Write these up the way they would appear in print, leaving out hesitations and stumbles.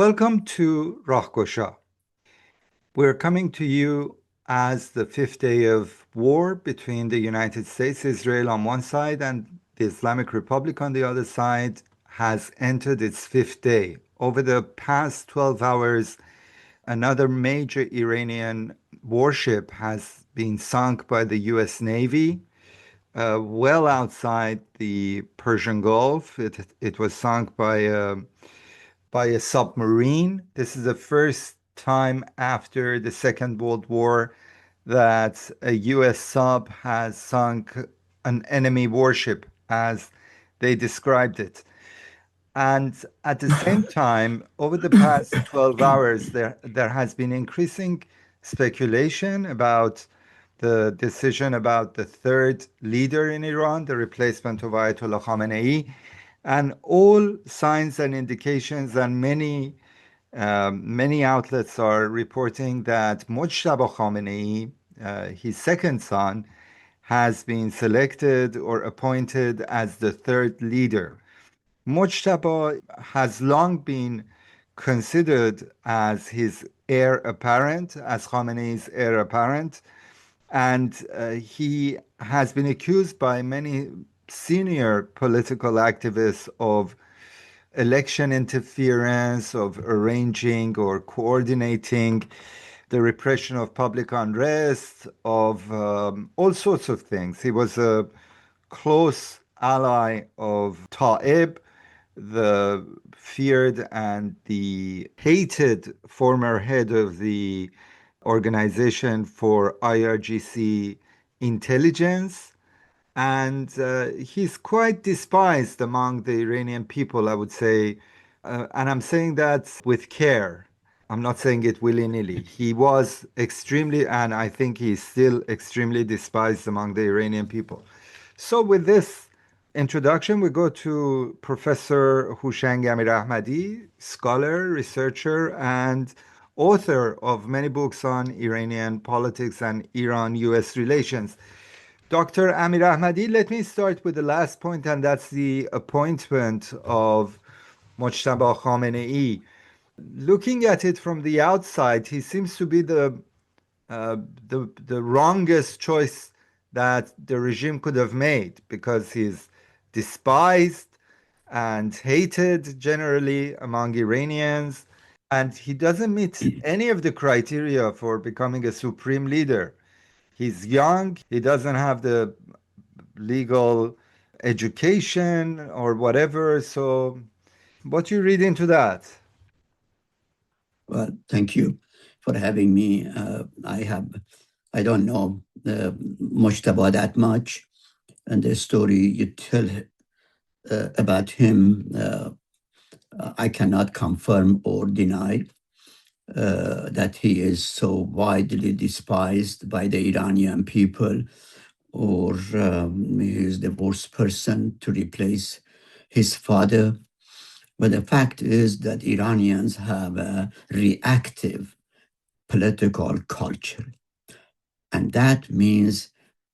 Welcome to Rah Gosha. We're coming to you as the fifth day of war between the United States, Israel on one side, and the Islamic Republic on the other side has entered its fifth day. Over the past 12 hours, another major Iranian warship has been sunk by the US Navy, well outside the Persian Gulf. It was sunk by a submarine. This is the first time after the Second World War that a US sub has sunk an enemy warship, as they described it. And at the same time, over the past 12 hours, there has been increasing speculation about the decision about the third leader in Iran, the replacement of Ayatollah Khamenei, and all signs and indications, and many outlets are reporting that Mojtaba Khamenei, his second son, has been selected or appointed as the third leader. Mojtaba has long been considered as his heir apparent, as Khamenei's heir apparent, and he has been accused by many senior political activists of election interference, of arranging or coordinating the repression of public unrest, of all sorts of things. He was a close ally of Ta'ib, the feared and the hated former head of the Organization for IRGC Intelligence. And he's quite despised among the Iranian people, I would say. And I'm saying that with care. I'm not saying it willy-nilly. He was extremely, and I think he's still extremely despised among the Iranian people. So with this introduction, we go to Professor Houshang Amirahmadi, scholar, researcher, and author of many books on Iranian politics and Iran-US relations. Dr. Amirahmadi, let me start with the last point, and that's the appointment of Mojtaba Khamenei. Looking at it from the outside, he seems to be the wrongest choice that the regime could have made, because he's despised and hated generally among Iranians, and he doesn't meet any of the criteria for becoming a supreme leader. He's young, he doesn't have the legal education or whatever. So, what do you read into that? Well, thank you for having me. I don't know Mojtaba that much, and the story you tell about him, I cannot confirm or deny that he is so widely despised by the Iranian people, or he is the worst person to replace his father. But the fact is that Iranians have a reactive political culture. And that means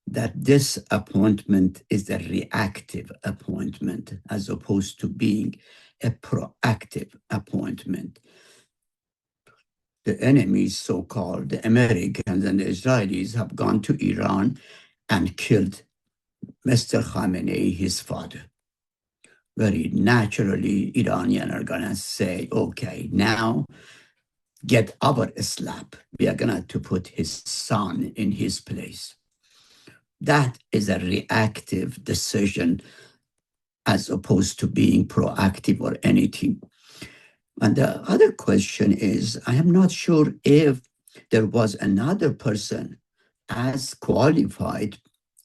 that this appointment is a reactive appointment as opposed to being a proactive appointment. The enemies, so-called the Americans and the Israelis, have gone to Iran and killed Mr. Khamenei, his father. Very naturally, Iranians are going to say, okay, now get our slap. We are going to put his son in his place. That is a reactive decision as opposed to being proactive or anything. And the other question is, I am not sure if there was another person as qualified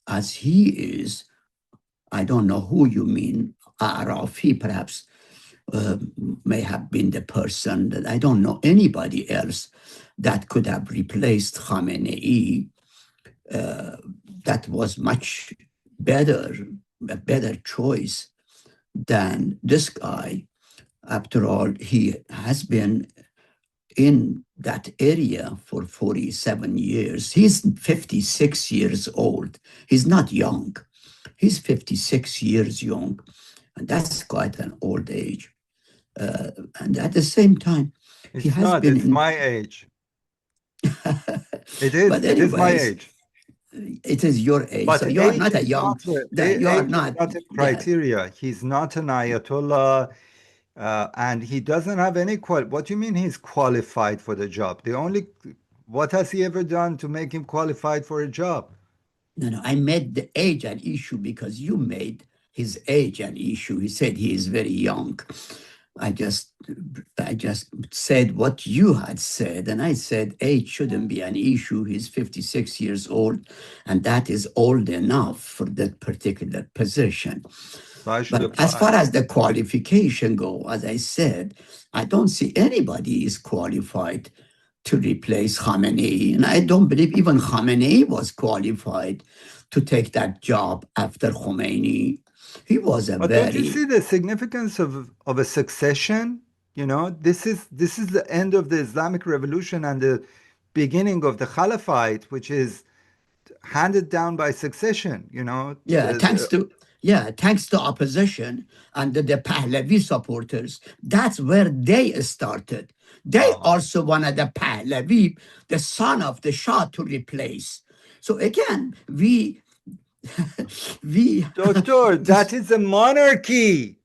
as he is. I don't know who you mean. Arafi perhaps may have been the person that I don't know anybody else that could have replaced Khamenei. That was much better, a better choice than this guy. After all, he has been in that area for 47 years. He's 56 years old. He's not young. He's 56 years young, and that's quite an old age. And at the same time, he It's has not. been It's in. my age. It is. But It is my anyways, age. it is your age. So But you are age not a is young. not a, No, you are age is not. not a Yeah. criteria. He's not an Ayatollah, and he doesn't have any What do you mean he's qualified for the job? What has he ever done to make him qualified for a job? No. I made the age an issue because you made his age an issue. He said he is very young. I just said what you had said, and I said age shouldn't be an issue. He's 56 years old, and that is old enough for that particular position. So I should But as apply. far as the qualification go, as I said, I don't see anybody is qualified to replace Khamenei, and I don't believe even Khamenei was qualified to take that job after Khomeini. He was a But don't you very. see the significance of a succession? This is the end of the Islamic Revolution and the beginning of the Caliphate, which is handed down by succession. Yeah, thanks to opposition and the Pahlavi supporters. That's where they started. They Uh, also wanted the Pahlavi, the son of the Shah, to replace. So again, we Doctor, this that is a monarchy.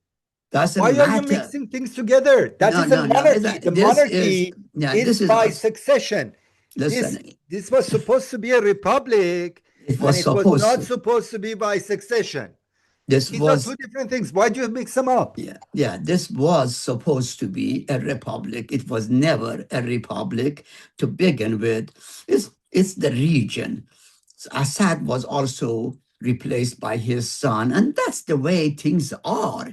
Why doesn't are you matter. mixing things together? That is a No. monarchy. The This is monarchy yeah. is This is by us. succession. This Listen, this was supposed to be a republic, it and was it was supposed not to. supposed to be by succession. This These are two was different things. Why do you mix them up? Yeah. This was supposed to be a republic. It was never a republic to begin with. It's the region. Assad was also replaced by his son, and that's the way things are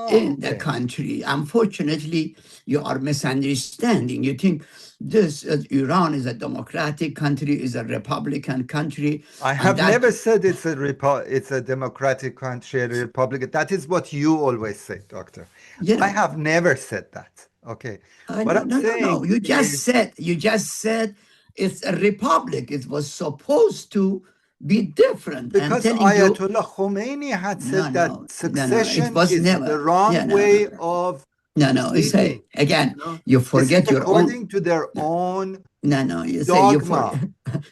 in the Okay. country. Unfortunately, you are misunderstanding. You think this Iran is a democratic country, is a republican country, I and have that never said it's a democratic country, a republic. That is what you always say, doctor. you I know. have never said that. Okay. What No, I'm no. saying is You just said it's a republic. It was supposed to be different. I'm because telling you, Ayatollah Khomeini had said that no. It succession was is the never. Yeah, wrong way of no. You say leading. again. You This is forget your own. according to their No, own no. You say dogma.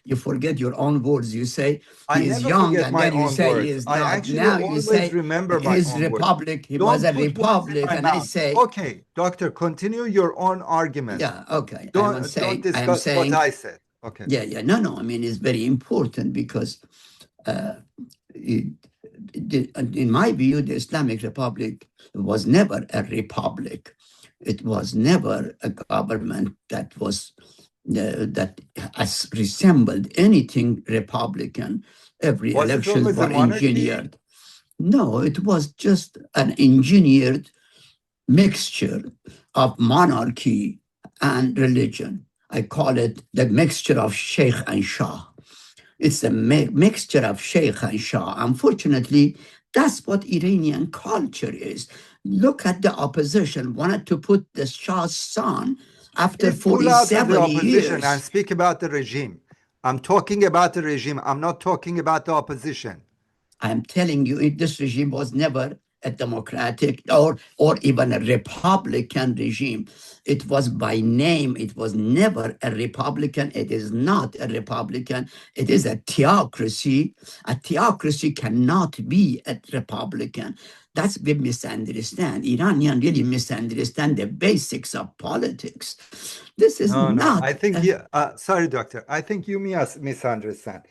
you forget your own words. You say I he is never young, forget and my then you own say he words. is I not. actually Now you always say remember my his own words. republic. He was Don't a put words in republic, my and I mouth. say, Okay, doctor, continue your own argument. yeah, okay. Don't I am discuss what saying, I said. Okay. yeah. No. I mean, it's very important because uh, it, in my view, the Islamic Republic was never a republic. It was never a government that was that has resembled anything republican. Every Was it elections always a were monarchy? engineered. No, it was just an engineered mixture of monarchy and religion. I call it the mixture of Sheikh and Shah. It's a mixture of Sheikh and Shah. Unfortunately, that's what Iranian culture is. Look at the opposition, wanted to put the Shah's son after Please pull out of the 47 opposition and years. speak about the regime. I'm talking about the regime. I'm not talking about the opposition. I'm telling you, this regime was never a democratic or even a republican regime. It was by name. It was never a republican. It is not a republican. It is a theocracy. A theocracy cannot be a republican. That's we misunderstand. Iranian really misunderstand the basics of politics. This is No. not. I think sorry, doctor. I think you misunderstand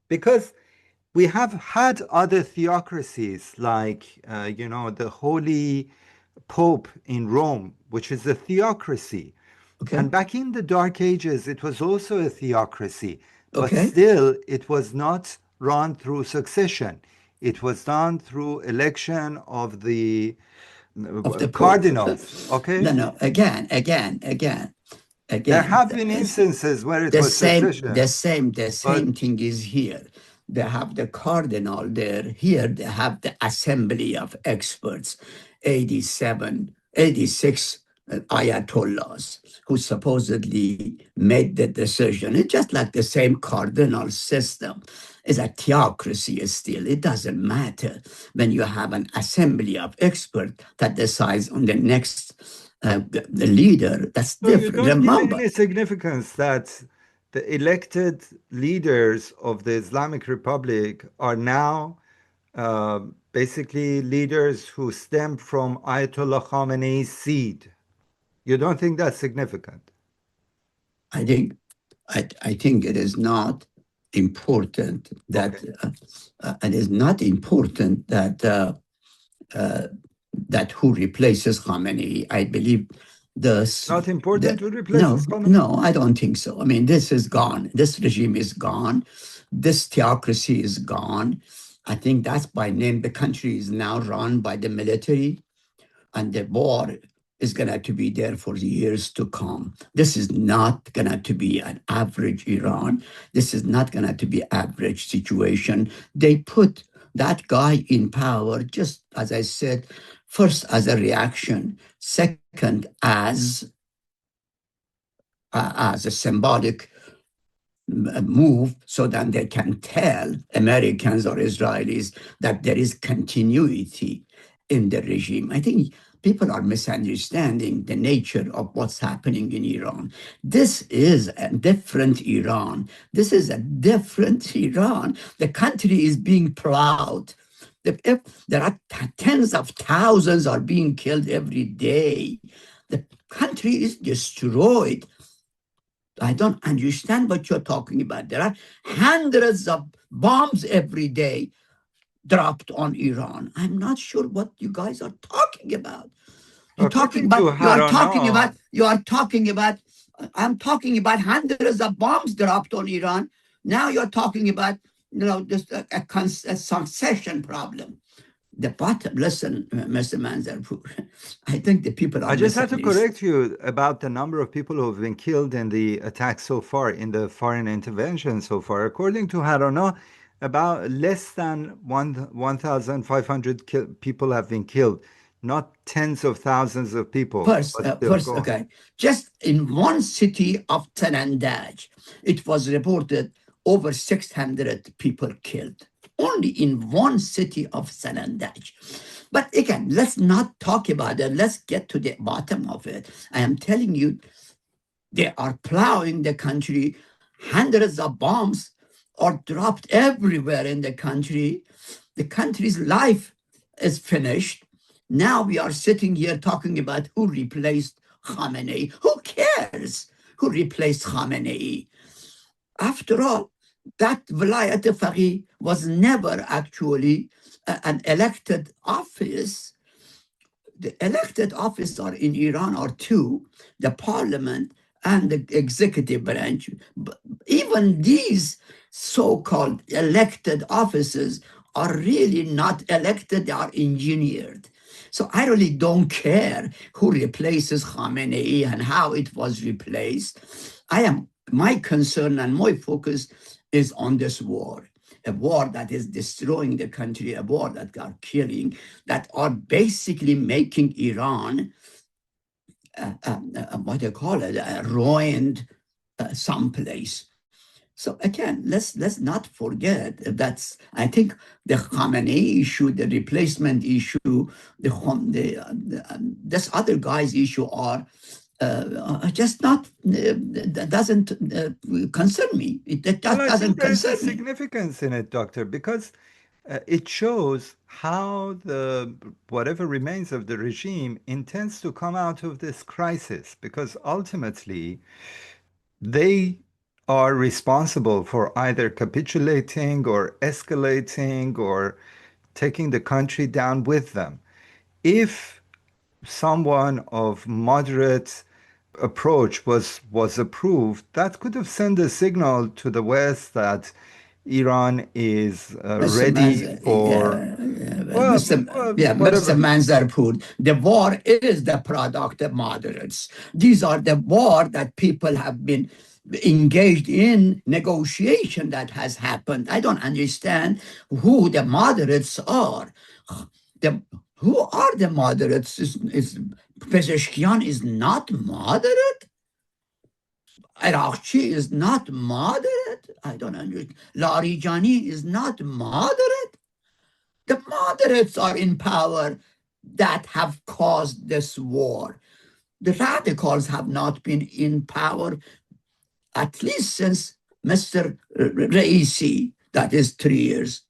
because we have had other theocracies like, the Holy Pope in Rome, which is a theocracy. Okay. And back in the Dark Ages, it was also a theocracy, but Okay. still, it was not run through succession. It was done through election of the Of the Pope. cardinals. Okay, No. Again. there have been instances where it was succession, The but same thing is here. They have the cardinal there. Here they have the assembly of experts, 87, 86 ayatollahs who supposedly made the decision. It's just like the same cardinal system. It's a theocracy still. It doesn't matter when you have an assembly of experts that decides on the next the leader. That's So you different. don't give Remember, any significance that the elected leaders of the Islamic Republic are now uh, basically leaders who stem from Ayatollah Khamenei's seed. You don't think that's significant? I think I think it is not important Okay. that it is not important that uh, that who replaces Khamenei. I believe Not important the to replace no, Khamenei? no, I don't think so. I mean, this is gone. This regime is gone. This theocracy is gone. I think that's by name. The country is now run by the military, and the war is going to be there for years to come. This is not going to be an average Iran. This is not going to be average situation. They put that guy in power, just as I said, first as a reaction, second as a symbolic move, so that they can tell Americans or Israelis that there is continuity in the regime. I think people are misunderstanding the nature of what's happening in Iran. This is a different Iran. This is a different Iran. The country is being plowed. If there are tens of thousands are being killed every day, the country is destroyed. I don't understand what you're talking about. There are hundreds of bombs every day dropped on Iran. I'm not sure what you guys are talking about. According to Harana, I'm talking about hundreds of bombs dropped on Iran. Now you're talking about, just a succession problem. The bottom, listen, Mr. Manzarpour, I think the people are I just had to misunderstanding. correct you about the number of people who have been killed in the attack so far, in the foreign intervention so far. According to Harana, about less than 1,500 people have been killed, not tens of thousands of people, but still go on. Okay. Just in one city of Sanandaj, it was reported over 600 people killed. Only in one city of Sanandaj. But again, let's not talk about it. Let's get to the bottom of it. I am telling you, they are plowing the country. Hundreds of bombs are dropped everywhere in the country. The country's life is finished. Now we are sitting here talking about who replaced Khamenei. Who cares who replaced Khamenei? After all, that Vilayat Faqih was never actually an elected office. The elected office are in Iran are two, the parliament and the executive branch. But even these so-called elected offices are really not elected, they are engineered. So I really don't care who replaces Khamenei and how it was replaced. My concern and my focus is on this war. A war that is destroying the country, a war that are killing, that are basically making Iran, what do you call it, ruined someplace. So again, let's not forget that's. I think the Khamenei issue, the replacement issue, this other guy's issue are just not that doesn't concern me. It Well, just I think doesn't there is a concern me. significance in it, Doctor, because it shows how the whatever remains of the regime intends to come out of this crisis, because ultimately they are responsible for either capitulating or escalating or taking the country down with them. If someone of moderate approach was approved, that could have sent a signal to the West that Iran is Mr. ready Manzar, for Mr. whatever. Manzarpour, the war is the product of moderates. These are the war that people have been engaged in negotiation that has happened. I don't understand who the moderates are. The, who are the moderates? Pezeshkian is not moderate? Iraqchi is not moderate? I don't understand. Larijani is not moderate? The moderates are in power that have caused this war. The radicals have not been in power at least since Mr. Raisi, that is 3 years.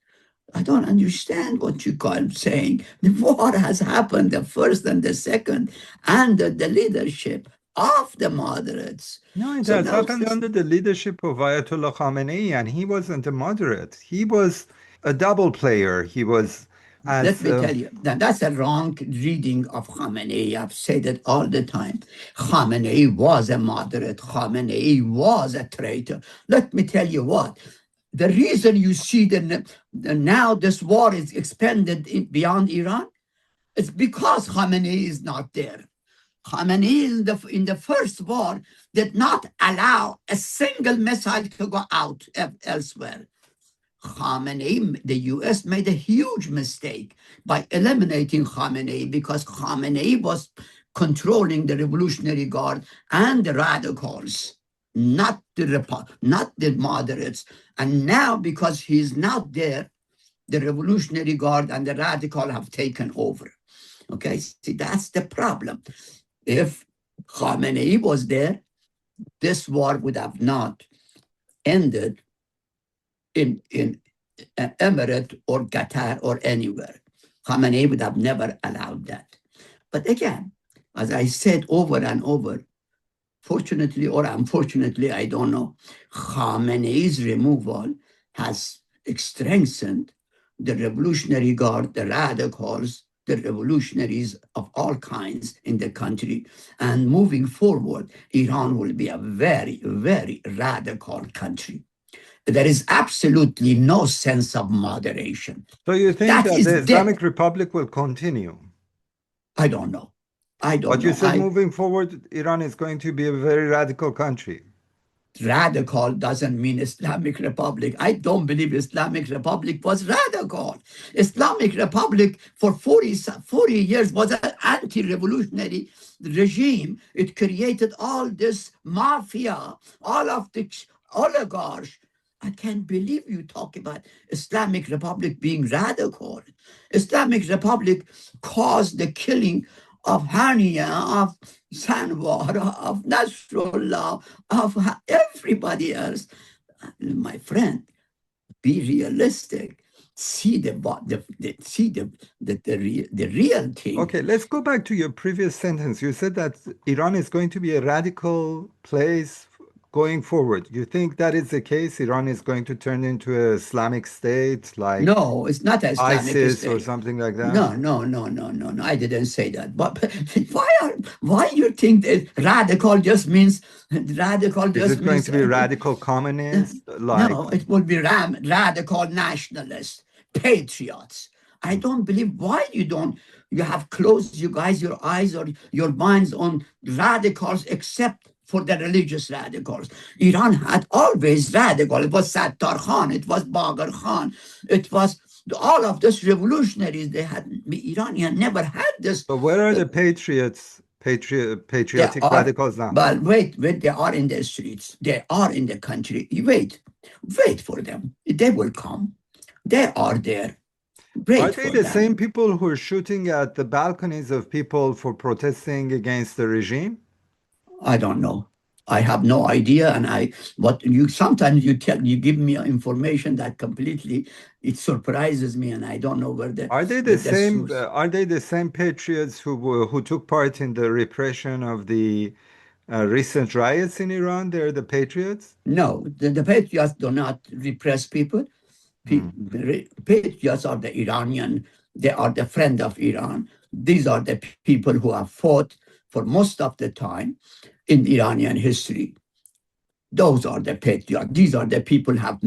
I don't understand what you call saying. The war has happened, the first and the second, under the leadership of the moderates. No, it So has now, happened under the leadership of Ayatollah Khamenei, and he wasn't a moderate. He was a double player. He was let as me tell you, that's a wrong reading of Khamenei. I've said it all the time. Khamenei was a moderate. Khamenei was a traitor. Let me tell you what. The reason you see now this war is expanded beyond Iran, it's because Khamenei is not there. Khamenei in the first war did not allow a single missile to go out elsewhere. Khamenei, the US made a huge mistake by eliminating Khamenei because Khamenei was controlling the Revolutionary Guard and the radicals, not the moderates. And now, because he's not there, the Revolutionary Guard and the radical have taken over. Okay, see, that's the problem. If Khamenei was there, this war would have not ended in Emirate or Qatar or anywhere. Khamenei would have never allowed that. But again, as I said over and over, fortunately or unfortunately, I don't know, Khamenei's removal has strengthened the Revolutionary Guard, the radicals, the revolutionaries of all kinds in the country. And moving forward, Iran will be a very, very radical country. There is absolutely no sense of moderation. So you think that the Islamic Republic will continue? I don't know. But you said moving forward, Iran is going to be a very radical country. Radical doesn't mean Islamic Republic. I don't believe Islamic Republic was radical. Islamic Republic for 40 years was an anti-revolutionary regime. It created all this mafia, all of the oligarchs. I can't believe you talk about Islamic Republic being radical. Islamic Republic caused the killing of Hania, of Sanwar, of Nasrullah, of everybody else. My friend, be realistic. See the real thing. Okay, let's go back to your previous sentence. You said that Iran is going to be a radical place going forward. You think that is the case? Iran is going to turn into an Islamic state like no, it's not an Islamic ISIS state or something like that? No. I didn't say that. But why you think that radical just means radical? Is it going to be radical communists? No, it will be radical nationalists, patriots. I don't believe why you have closed your eyes or your minds on radicals except for the religious radicals. Iran had always radical. It was Sattar Khan, it was Baghar Khan, it was all of these revolutionaries. Iranian never had this. But where are the patriotic radicals now? But wait, they are in the streets. They are in the country. Wait for them. They will come. They are there. Are they the same people who are shooting at the balconies of people for protesting against the regime? I don't know. I have no idea, and sometimes you give me information that completely it surprises me, and I don't know where Are they the same patriots who took part in the repression of the recent riots in Iran? They're the patriots? No, the patriots do not repress people. Patriots are the Iranian. They are the friend of Iran. These are the people who have fought for most of the time in Iranian history. Those are the patriots. These are the people who have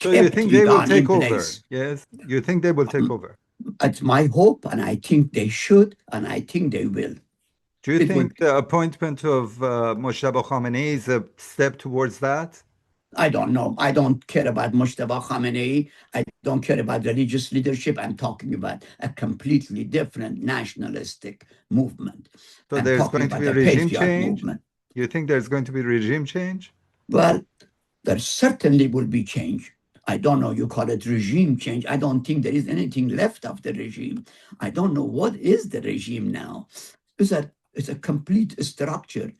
So you think they will take over? Yes, you think they will take over? It's my hope, and I think they should, and I think they will. Do you think the appointment of Mojtaba Khamenei is a step towards that? I don't know. I don't care about Mojtaba Khamenei. I don't care about religious leadership. I'm talking about a completely different nationalistic movement. So there's going to be regime change? Movement. You think there's going to be regime change? Well, there certainly will be change. I don't know, you call it regime change. I don't think there is anything left of the regime. I don't know what is the regime now. Is that It's a complete structure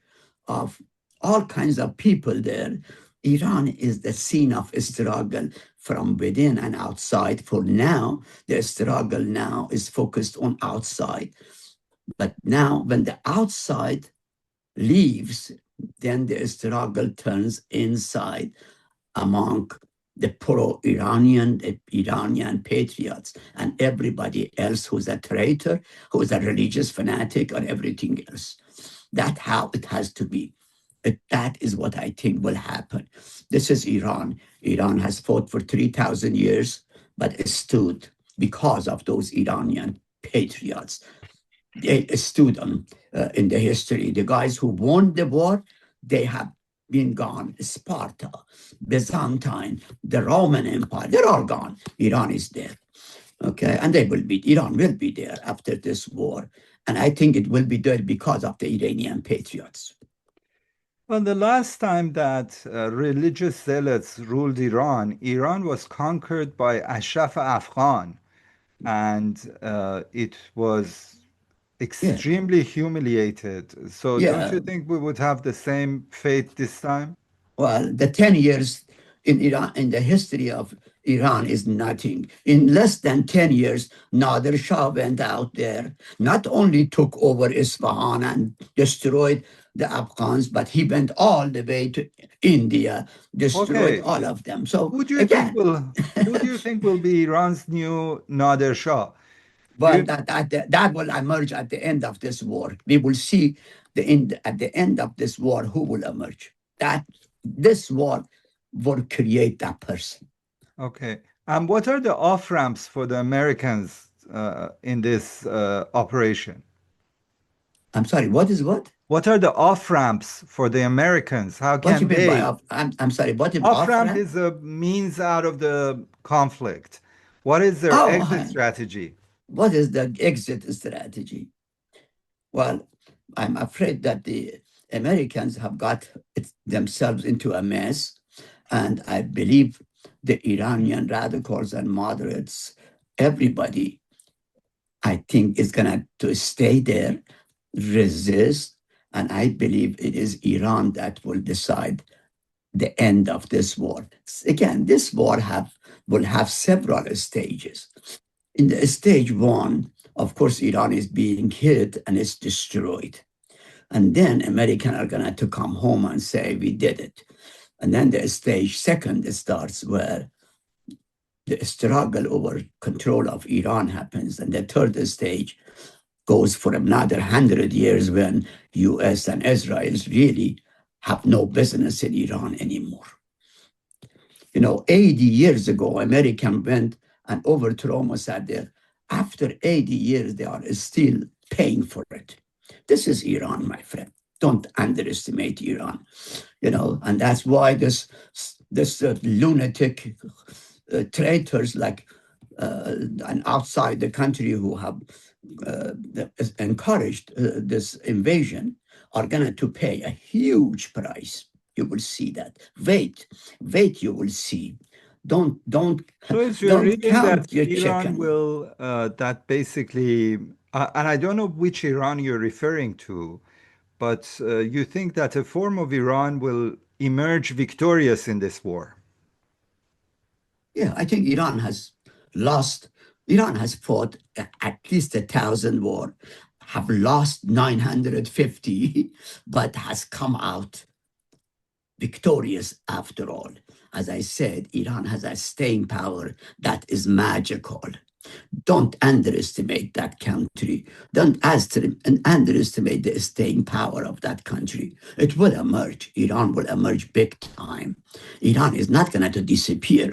of all kinds of people there. Iran is the scene of struggle from within and outside. For now, the struggle now is focused on outside. But now, when the outside leaves, then the struggle turns inside among the pro-Iranian, the Iranian patriots, and everybody else who's a traitor, who's a religious fanatic, or everything else. That's how it has to be. That is what I think will happen. This is Iran. Iran has fought for 3,000 years, but it stood because of those Iranian patriots. They stood on, in the history. The guys who won the war, they have been gone. Sparta, Byzantine, the Roman Empire, they're all gone. Iran is there. Okay, and Iran will be there after this war. And I think it will be there because of the Iranian patriots. Well, the last time that religious zealots ruled Iran, Iran was conquered by Ashraf Afghan, and it was extremely humiliated. So don't you think we would have the same fate this time? Well, the 10 years in Iran, in the history of Iran is nothing. In less than 10 years, Nader Shah went out there, not only took over Isfahan and destroyed the Afghans, but he went all the way to India, destroyed all of them. So who do you think will be Iran's new Nader Shah? Well, that will emerge at the end of this war. We will see at the end of this war who will emerge. This war will create that person. Okay. And what are the off-ramps for the Americans in this operation? I'm sorry, what is what? What are the off-ramps for the Americans? How can what you mean they? By I'm sorry, what is off-ramp is a means out of the conflict. What is their exit strategy? What is the exit strategy? Well, I'm afraid that the Americans have got themselves into a mess, and I believe the Iranian radicals and moderates, everybody, I think, is going to stay there, resist, and I believe it is Iran that will decide the end of this war. Again, this war will have several stages. In the stage one, of course, Iran is being hit and it's destroyed. And then Americans are going to come home and say, we did it. And then the stage second starts where the struggle over control of Iran happens. And the third stage goes for another 100 years when US and Israel really have no business in Iran anymore. 80 years ago, Americans went and overthrew Mossad there. After 80 years, they are still paying for it. This is Iran, my friend. Don't underestimate Iran. And that's why this lunatic traitors like and outside the country who have encouraged this invasion are going to pay a huge price. You will see that. Wait, you will see. Don't So it's your reading count that your Iran chicken. will that basically, and I don't know which Iran you're referring to, but you think that a form of Iran will emerge victorious in this war? Yeah, I think Iran has lost. Iran has fought at least 1,000 wars, have lost 950, but has come out victorious after all. As I said, Iran has a staying power that is magical. Don't underestimate that country. Don't underestimate the staying power of that country. It will emerge. Iran will emerge big time. Iran is not going to disappear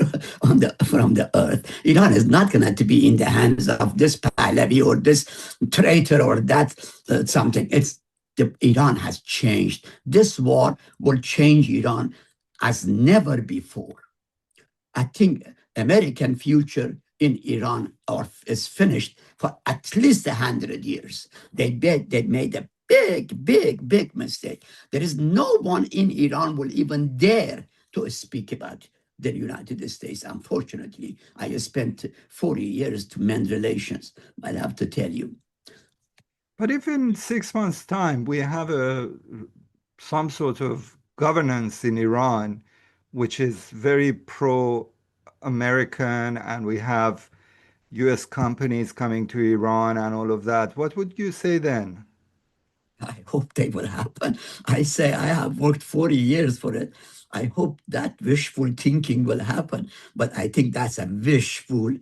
from the earth. Iran is not going to be in the hands of this Pahlavi or this traitor or that something. Iran has changed. This war will change Iran as never before. I think American future in Iran is finished for at least 100 years. They made a big mistake. There is no one in Iran will even dare to speak about the United States. Unfortunately, I spent 40 years to mend relations, I have to tell you. But if in 6 months' time we have some sort of governance in Iran, which is very pro-American, and we have US companies coming to Iran and all of that, what would you say then? I hope they will happen. I say I have worked 40 years for it. I hope that wishful thinking will happen. But I think that's a wishful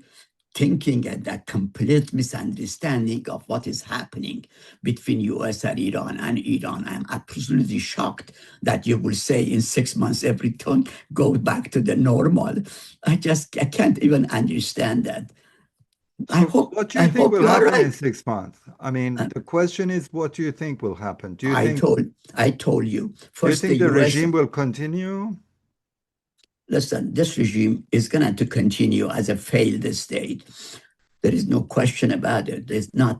thinking and that complete misunderstanding of what is happening between US and Iran. I'm absolutely shocked that you will say in 6 months everything goes back to the normal. I can't even understand that. So what do I you think hope will you are happen in right. 6 months? I mean, Uh, the question is, what do you think will happen? I told you. Do you First, the think the US. regime will continue? Listen, this regime is going to continue as a failed state. There is no question about it. There's not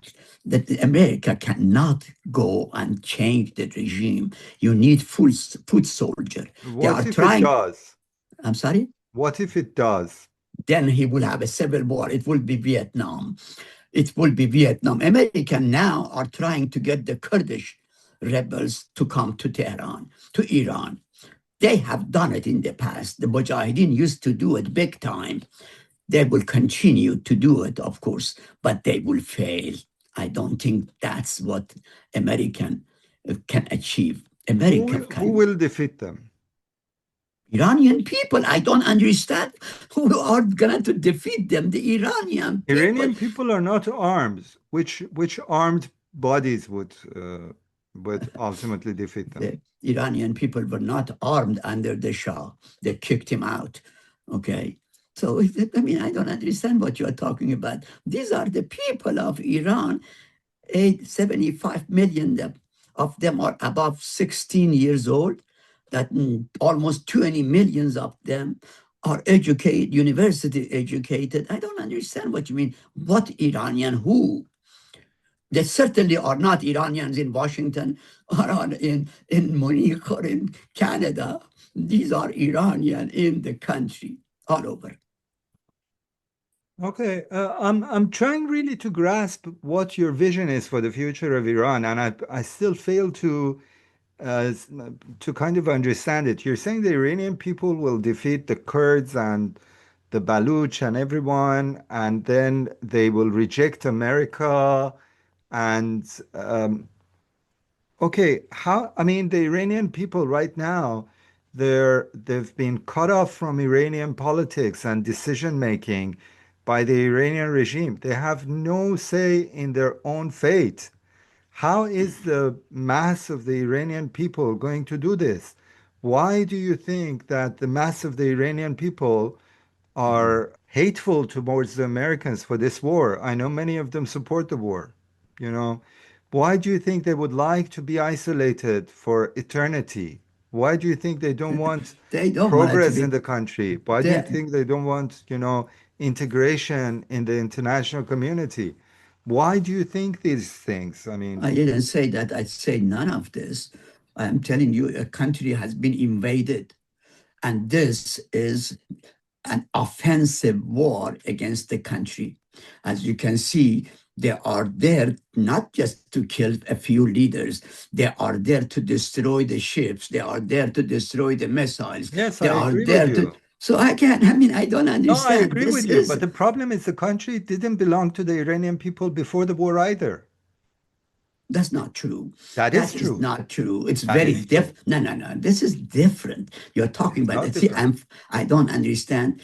that America cannot go and change the regime. You need foot soldier. They What are if it trying. does? I'm sorry. What if it does? Then he will have a civil war. It will be Vietnam. It will be Vietnam. America now are trying to get the Kurdish rebels to come to Tehran, to Iran. They have done it in the past. The Mujahideen used to do it big time. They will continue to do it, of course, but they will fail. I don't think that's what American can achieve. America Who can. will defeat them? Iranian people, I don't understand who are going to defeat them. The Iranian people. Iranian people are not armed. Which armed bodies would ultimately defeat them? The Iranian people were not armed under the Shah. They kicked him out. Okay. So, I mean, I don't understand what you're talking about. These are the people of Iran. 75 million of them are above 16 years old. That almost 20 millions of them are educated, university educated. I don't understand what you mean. What Iranian? Who? They certainly are not Iranians in Washington or in Munich or in Canada. These are Iranian in the country, all over. Okay, I'm trying really to grasp what your vision is for the future of Iran, and I still fail uh, to kind of understand it. You're saying the Iranian people will defeat the Kurds and the Baluch and everyone, and then they will reject America. And okay, I mean, the Iranian people right now, they've been cut off from Iranian politics and decision making by the Iranian regime. They have no say in their own fate. How is the mass of the Iranian people going to do this? Why do you think that the mass of the Iranian people are hateful towards the Americans for this war? I know many of them support the war. You know, why do you think they would like to be isolated for eternity? Why do you think they don't want They don't want it to progress in be. the country? Why do you They, think they don't want, integration in the international community? Why do you think these things? I mean, I didn't say that. I say none of this. I'm telling you, a country has been invaded, and this is an offensive war against the country. As you can see, they are there not just to kill a few leaders, they are there to destroy the ships, they are there to destroy the missiles, yes, they I are agree with there to. you. So I mean, I don't No, I understand. agree This with you. But is. the problem is the country didn't belong to the Iranian people before the war either. That's not true. That is That is true. not true. It's That very is true. No, no, no. This is different. You're talking It's about not that. See, different. I don't understand.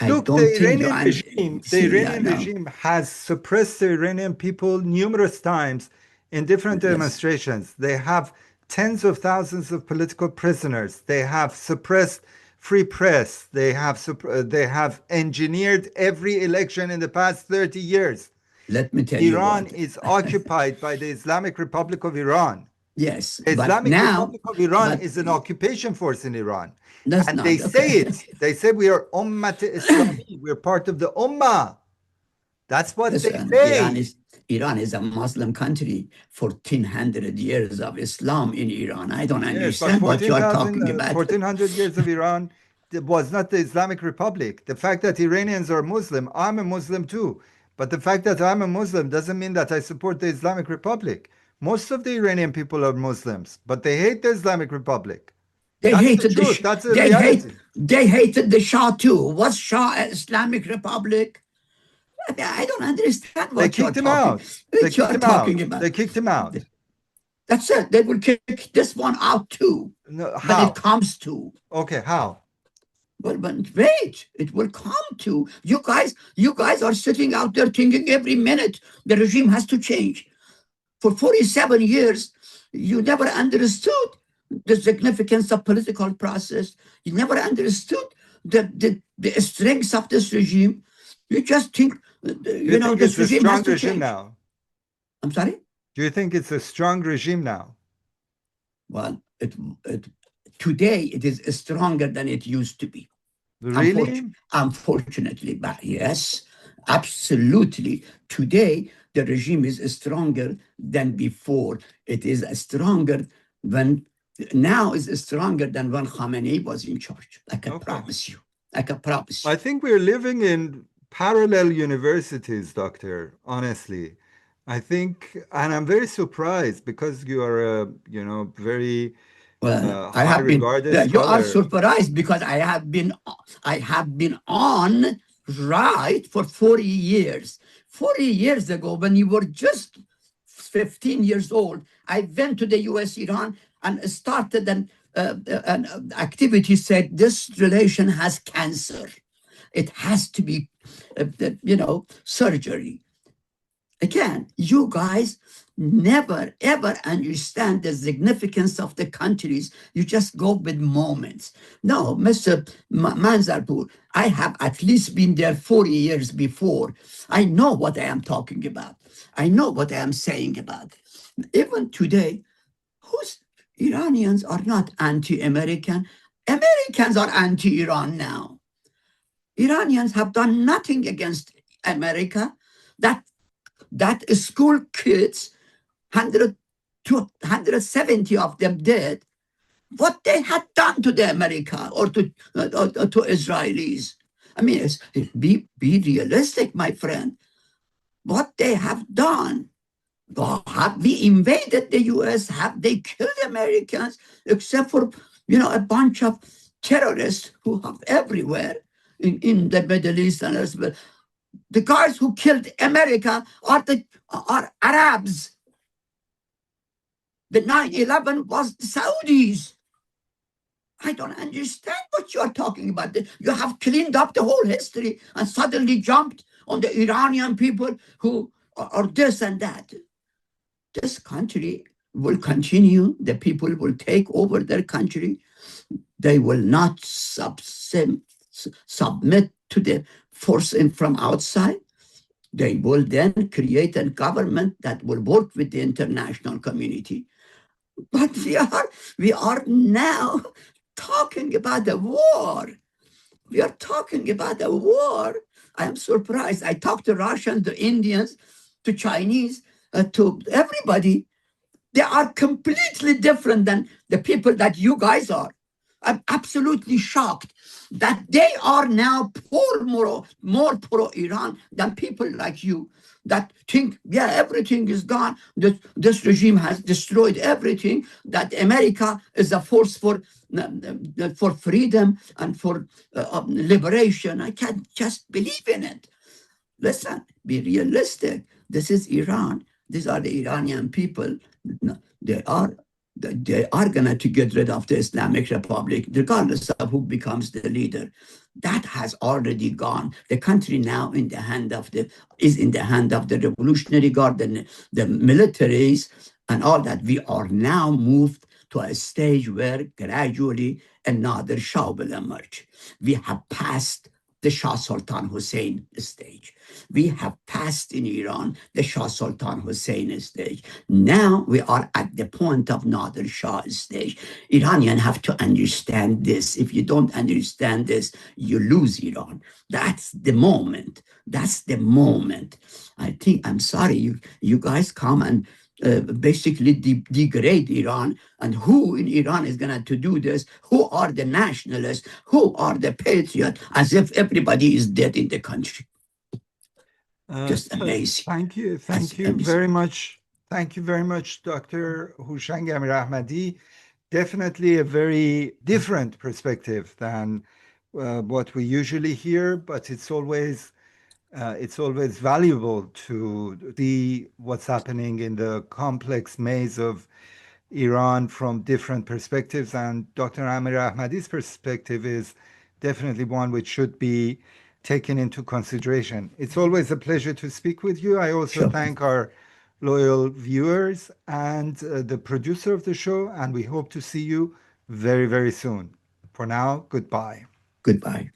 I Look, don't think you and The see. Yeah, Iranian no. regime has suppressed the Iranian people numerous times in different Yes. demonstrations. They have tens of thousands of political prisoners. They have suppressed free press. They have engineered every election in the past 30 years. Let me tell you Iran what. is occupied by the Islamic Republic of Iran. Yes, The but Islamic now, Republic of Iran but is an occupation force in Iran. that's And they not say okay. it. They say we are Ummat Islami. We're part of the Ummah. That's what they Listen, say. Iran is a Muslim country. 1400 years of Islam in Iran. I don't Yes, but understand what you are talking about. 1400 years of Iran was not the Islamic Republic. The fact that Iranians are Muslim, I'm a Muslim too. But the fact that I'm a Muslim doesn't mean that I support the Islamic Republic. Most of the Iranian people are Muslims, but they hate the Islamic Republic. They That's the hated the truth. That's the they reality. hated the Shah too. Was Shah an Islamic Republic? I don't understand They what kicked him out. They kicked him out. about. They kicked him out. That's it. They will kick this one out too. No, When how? it comes to. Okay, how? But wait, it will come to you guys are sitting out there thinking every minute the regime has to change. For 47 years, you never understood the significance of political process. You never understood the strengths of this regime. You just think, you know, this regime has to regime change. Now? I'm sorry? Do you think it's a strong regime now? Well, today it is stronger than it used to be. Really? Unfortunately, but yes, absolutely. Today, the regime is stronger than before. It is stronger now is stronger than when Khamenei was in charge. I can promise you. I can promise you. I think we're living in parallel universities, Doctor, honestly. I think, and I'm very surprised because you are a, very high regarded scholar. You are surprised because I have been on right for 40 years. 40 years ago, when you were just 15 years old, I went to the US, Iran, and started an activity said this relation has cancer. It has to be, surgery. Again, you guys never, ever understand the significance of the countries. You just go with moments. No, Mr. Manzarpour, I have at least been there 40 years before. I know what I am talking about. I know what I am saying about. Even today, Iranians are not anti-American. Americans are anti-Iran now. Iranians have done nothing against America. That school kids, 100 to 170 of them dead, what they had done to the America or to Israelis. I mean, be realistic, my friend. What they have done. Have we invaded the US? Have they killed Americans? Except for, a bunch of terrorists who have everywhere in the Middle East and elsewhere. The guys who killed America are Arabs. The 9/11 was the Saudis. I don't understand what you're talking about. You have cleaned up the whole history and suddenly jumped on the Iranian people who are this and that. This country will continue. The people will take over their country. They will not submit to the force from outside. They will then create a government that will work with the international community. But we are now talking about a war. We are talking about a war. I am surprised. I talked to Russians, to Indians, to Chinese, to everybody. They are completely different than the people that you guys are. I'm absolutely shocked that they are now more pro-Iran than people like you that think, everything is gone. This regime has destroyed everything, that America is a force for freedom and for liberation. I can't just believe in it. Listen, be realistic. This is Iran. These are the Iranian people. They are going to get rid of the Islamic Republic, regardless of who becomes the leader. That has already gone. The country now is in the hand of the Revolutionary Guard and the militaries and all that. We are now moved to a stage where gradually another Shah will emerge. We have passed the Shah Sultan Hussein stage. We have passed in Iran the Shah Sultan Hussein stage. Now we are at the point of Nader Shah stage. Iranians have to understand this. If you don't understand this, you lose Iran. That's the moment. That's the moment. I'm sorry, you guys come and basically degrade Iran. And who in Iran is going to do this? Who are the nationalists? Who are the patriots? As if everybody is dead in the country. Just amazing. Thank you. Thank you very much. Thank you very much, Dr. Houshang Amirahmadi. Definitely a very different perspective than what we usually hear, but it's always valuable to see what's happening in the complex maze of Iran from different perspectives. And Dr. Amirahmadi's perspective is definitely one which should be taken into consideration. It's always a pleasure to speak with you. I also thank our loyal viewers and the producer of the show, and we hope to see you very, very soon. For now, goodbye. Goodbye.